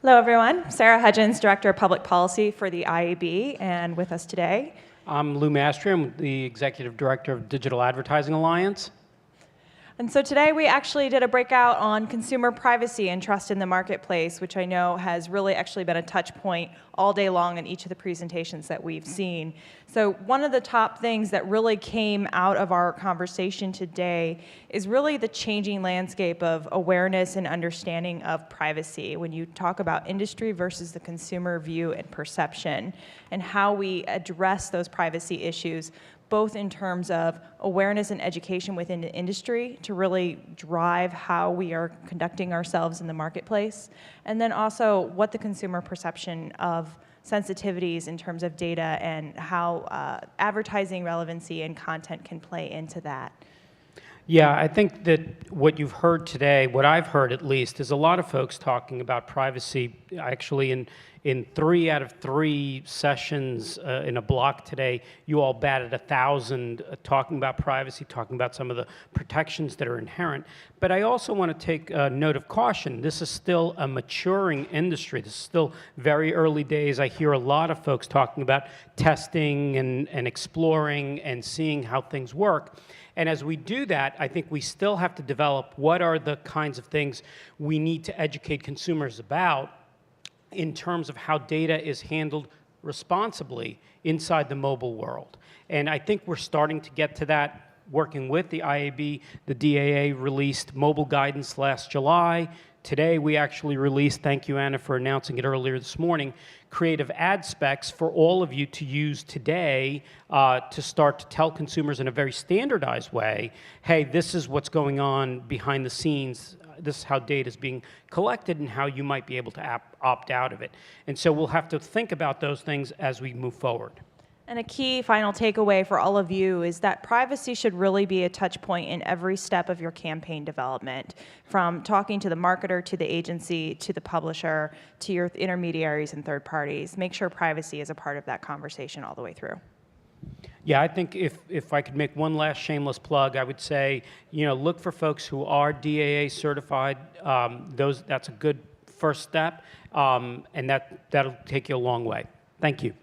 Hello, everyone. Sarah Hudgens, Director of Public Policy for the IAB, and with us today. I'm Lou Mastria. I'm the Executive Director of Digital Advertising Alliance. And so today we actually did a breakout on consumer privacy and trust in the marketplace, which I know has really actually been a touch point all day long in each of the presentations that we've seen. So one of the top things that really came out of our conversation today is really the changing landscape of awareness and understanding of privacy when you talk about industry versus the consumer view and perception, and how we address those privacy issues, both in terms of awareness and education within the industry to really drive how we are conducting ourselves in the marketplace, and then also what the consumer perception of sensitivities in terms of data and how advertising relevancy and content can play into that. Yeah, I think that what you've heard today, what I've heard at least, is a lot of folks talking about privacy. Actually, in 3 out of 3 sessions in a block today, you all batted 1,000 talking about privacy, talking about some of the protections that are inherent. But I also want to take a note of caution. This is still a maturing industry. This is still very early days. I hear a lot of folks talking about testing and exploring and seeing how things work. And as we do that, I think we still have to develop what are the kinds of things we need to educate consumers about in terms of how data is handled responsibly inside the mobile world. And I think we're starting to get to that working with the IAB. The DAA released mobile guidance last July. Today we actually released, thank you Anna for announcing it earlier this morning, creative ad specs for all of you to use today to start to tell consumers in a very standardized way, hey, this is what's going on behind the scenes, this is how data is being collected and how you might be able to opt out of it. And so we'll have to think about those things as we move forward. And a key final takeaway for all of you is that privacy should really be a touch point in every step of your campaign development, from talking to the marketer, to the agency, to the publisher, to your intermediaries and third parties. Make sure privacy is a part of that conversation all the way through. Yeah, I think if I could make one last shameless plug, I would say, look for folks who are DAA certified. That's a good first step, and that'll take you a long way. Thank you.